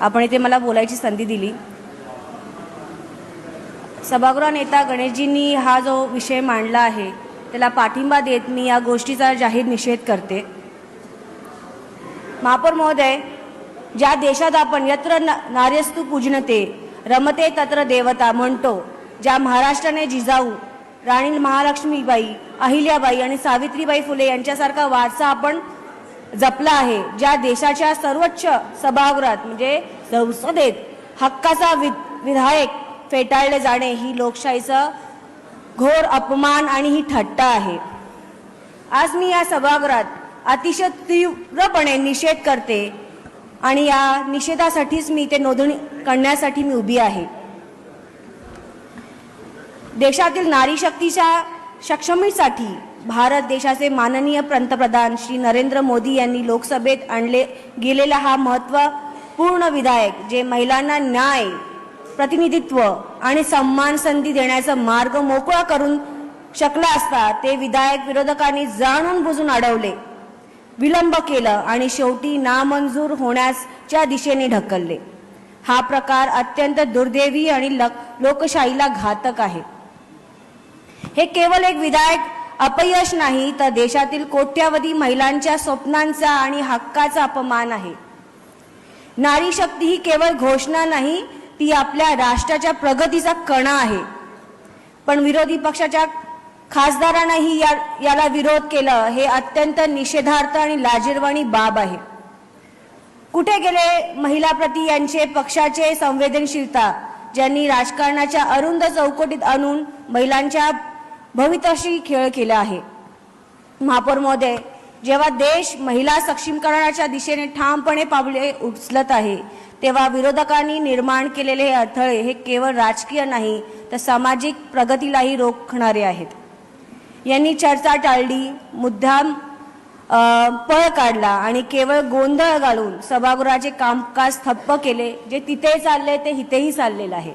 आपण इथे मला बोलायची संधी दिली। सभागृह नेता गणेशजींनी हा जो विषय मांडला आहे त्याला पाठिंबा देत मी या गोष्टीचा जाहीर निषेध करते। महापौर महोदय, ज्या देशात आपण यत्र नार्यस्तु पूजनते रमते तत्र देवता म्हणतो, ज्या महाराष्ट्राने जिजाऊ राणी महालक्ष्मीबाई, अहिल्याबाई आणि सावित्रीबाई फुले यांच्यासारखा वारसा आपण जपला आहे, ज्या देशाच्या सर्वोच्च सभागृहात म्हणजे संसदेत हक्काचा विधायक फेटाळले जाणे ही लोकशाहीचा घोर अपमान आणि ही थट्टा आहे। आज मी या सभागृहात अतिशय तीव्रपणे निषेध करते आणि या निषेधासाठीच मी ते नोंदणी करण्यासाठी मी उभी आहे। देशातील नारी शक्तीच्या सक्षमीसाठी भारत देशाचे माननीय पंतप्रधान श्री नरेंद्र मोदी यांनी लोकसभेत आणले गेलेला हा महत्त्वपूर्ण विधेयक जे महिलांना न्याय, प्रतिनिधित्व आणि सन्मान संधी देण्याचा मार्ग मोकळा करून शकला असता ते विधेयक विरोधकांनी जाणून बुजून अडवले, विलंब केला आणि शेवटी नामंजूर होण्याच्या दिशेने ढकलले। हा प्रकार अत्यंत दुर्दैवी आणि लोकशाहीला घातक आहे। हे केवळ एक विधेयक अपयश नाही तर देशातील कोट्यावधी महिलांच्या स्वप्नांचा आणि हक्काचा अपमान आहे। नारी शक्ती ही केवळ घोषणा नाही, ती आपल्या राष्ट्राच्या प्रगतीचा कणा आहे। पण विरोधी पक्षाच्या खासदारांनी याला विरोध केला, हे अत्यंत निषेधार्थ आणि लाजिरवाणी बाब आहे। कुठे गेले महिलाप्रती यांचे पक्षाचे संवेदनशीलता, ज्यांनी राजकारणाच्या अरुंद चौकटीत आणून महिलांच्या भवितव्याशी खेळ केला आहे। महापौर महोदय, जेव्हा देश महिला सक्षमीकरणाच्या दिशेने ठामपणे पावले उचलत आहे तेव्हा विरोधकांनी निर्माण केलेले हे अडथळे हे केवळ राजकीय नाही तर सामाजिक प्रगतीलाही रोखणारे आहेत। यांनी चर्चा टाळली, मुद्दाम पळ काढला आणि केवळ गोंधळ घालून सभागृहाचे कामकाज ठप्प केले, जे तिथे चालले ते इथेही चाललेले आहे।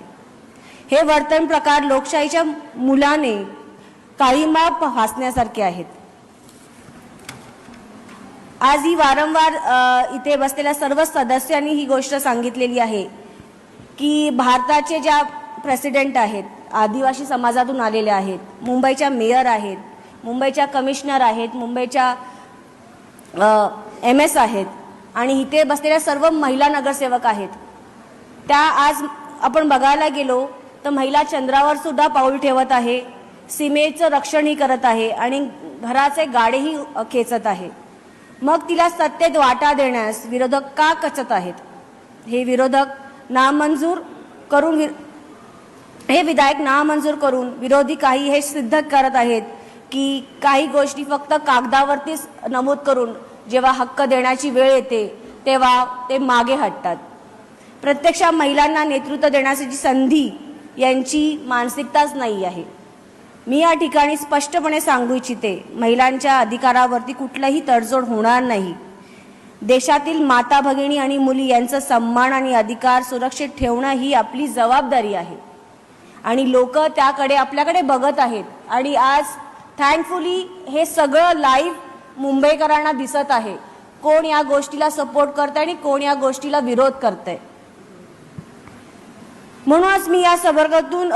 हे वर्तन प्रकार लोकशाहीच्या मुलाने काळीमा फासण्यासारखे आहेत। आज ही वारंवार इथे बसलेल्या सर्व सदस्यांनी ही गोष्ट सांगितलेली आहे की भारताचे ज्या प्रेसिडेंट आहेत आदिवासी समाजातून आलेले आहेत, मुंबईच्या मेयर आहेत, मुंबईच्या कमिशनर आहेत, मुंबईच्या MS आहेत आणि इथे बसलेल्या सर्व महिला नगरसेवक आहेत। त्या आज आपण बघायला गेलो तर महिला चंद्रावर सुद्धा पाऊल ठेवत आहे, सीमेचं रक्षणही करत आहे आणि घराचे गाडेही खेचत आहे। मग तिला सत्तेत वाटा देण्यास विरोधक का कचत आहेत? हे विधेयक नामंजूर करून विरोधी काही हे सिद्ध करत आहेत की काही गोष्टी फक्त कागदावरतीच नमूद करून जेव्हा हक्क देण्याची वेळ येते तेव्हा ते मागे हटतात। प्रत्यक्षात महिलांना नेतृत्व देण्याची संधी यांची मानसिकताच नाही आहे। मी या ठिकाणी स्पष्टपणे सांगू इच्छिते, महिलांच्या अधिकारावरती कुठलाही तडजोड होणार नाही। देशातील माता भगिनी आणि मुली यांचा सन्मान आणि अधिकार सुरक्षित ठेवणं ही आपली जबाबदारी आहे आणि लोक त्याकडे आपल्याकडे बघत आहेत आणि आज थँकफुली हे सगळं लाईव्ह मुंबईकरांना दिसत आहे, कोण या गोष्टीला सपोर्ट करतंय आणि कोण या गोष्टीला विरोध करतंय। म्हणूनच मी या सभागृहातून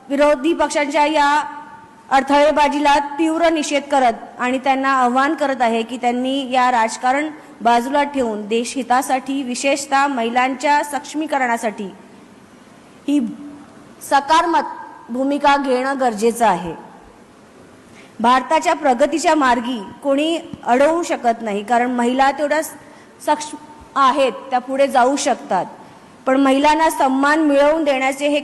विरोधी पक्षांच्या या अडथळेबाजीला तीव्र निषेध करत आणि त्यांना आवाहन करत आहे की त्यांनी या राजकारण बाजूला ठेवून देशहितासाठी विशेषतः महिलांच्या सक्षमीकरणासाठी ही सकारात्मक भूमिका घेणं गरजेचं आहे। भारताच्या प्रगतीच्या मार्गी कोणी अडवू शकत नाही, कारण महिला तेवढ्या सक्षम आहेत, त्या पुढे जाऊ शकतात। पण महिलांना सन्मान मिळवून देण्याचे हे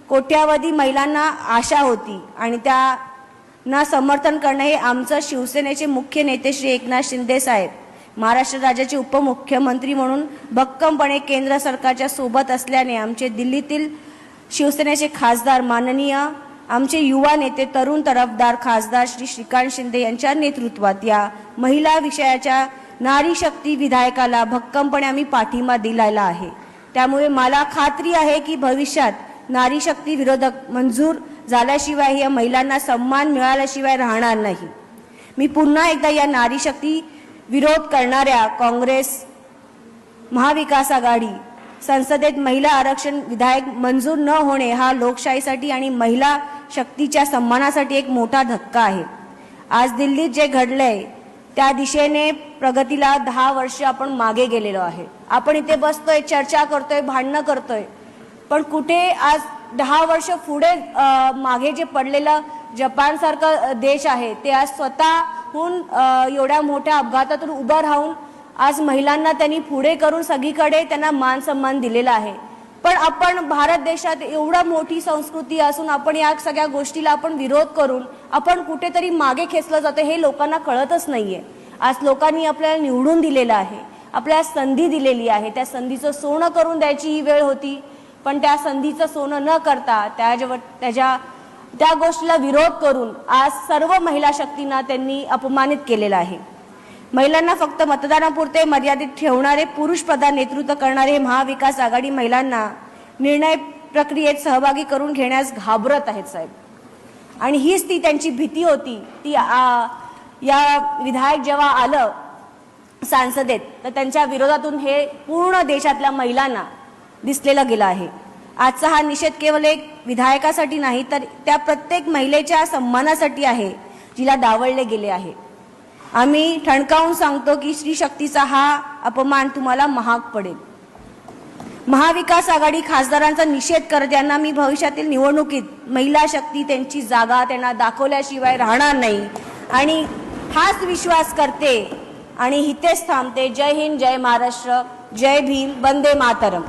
कोट्यावधी महिलांना आशा होती आणि त्यांना समर्थन करणे हे आमचं शिवसेनेचे मुख्य नेते श्री एकनाथ शिंदे साहेब महाराष्ट्र राज्याचे उपमुख्यमंत्री म्हणून भक्कमपणे केंद्र सरकारच्या सोबत असल्याने आमचे दिल्लीतील शिवसेनेचे खासदार माननीय आमचे युवा नेते तरुण तरफदार खासदार श्री श्रीकांत शिंदे यांच्या नेतृत्वात या महिला विषयाच्या नारी शक्ती विधेयकाला भक्कमपणे आम्ही पाठिंबा दिलेला आहे। त्यामुळे मला खात्री आहे की भविष्यात नारी शक्ती विरोधक मंजूर झाल्याशिवाय या महिलांना सन्मान मिळाल्याशिवाय राहणार नाही। मी पुन्हा एकदा या नारी शक्ती विरोध करणाऱ्या काँग्रेस, महाविकास आघाडी संसदेत महिला आरक्षण विधेयक मंजूर न होणे हा लोकशाहीसाठी आणि महिला शक्तीच्या सन्मानासाठी एक मोठा धक्का आहे। आज दिल्लीत जे घडलंय त्या दिशेने प्रगतीला 10 वर्ष आपण मागे गेलेलो आहे। आपण इथे बसतोय, चर्चा करतोय, भांडणं करतोय, पण कुठे आज 10 वर्ष पुढे मागे जे पडलेलं जपान सारखा देश आहे ते आज स्वतःहून एवढ्या मोठ्या अपघातातून उभं राहून आज महिलांना त्यांनी पुढे करून सगळीकडे त्यांना मान सन्मान दिलेला आहे। पण आपण भारत देशात एवढा मोठी संस्कृती असून आपण या सगळ्या गोष्टीला आपण विरोध करून आपण कुठेतरी मागे खेचलं जातं हे लोकांना कळतच नाहीये। आज लोकांनी आपल्याला निवडून दिलेलं आहे, आपल्याला संधी दिलेली आहे, त्या संधीचं सोनं करून द्यायची ही वेळ होती, पण त्या संधीचं सोनं न करता त्या गोष्टीला विरोध करून आज सर्व महिला शक्तींना त्यांनी अपमानित केलेलं आहे। महिलांना फक्त मतदानापुरते मर्यादित ठेवणारे, पुरुष प्रधान नेतृत्व करणारे महाविकास आघाडी महिलांना निर्णय प्रक्रियेत सहभागी करून घेण्यास घाबरत आहेत साहेब। आणि हीच ती त्यांची भीती होती। ती या विधेयक जेव्हा आलं संसदेत तर त्यांच्या विरोधातून हे पूर्ण देशातल्या महिलांना दिसलेलं गेलं आहे। आजचा हा निषेध केवळ एक विधायकासाठी नाही तर त्या प्रत्येक महिलेच्या सन्मानासाठी आहे जिला डावलले गेले आहे। आम्ही ठणकावून सांगतो की स्त्री शक्तीचा हा अपमान तुम्हाला महाग पडेल। महाविकास आघाडी खासदारांचा निषेध करत यांना मी भविष्यातील निवडणुकीत महिला शक्ती त्यांची जागा त्यांना दाखवल्याशिवाय राहणार नाही आणि हाच विश्वास करते आणि इथेच थांबते। जय हिंद, जय महाराष्ट्र, जय भीम, वंदे मातरम।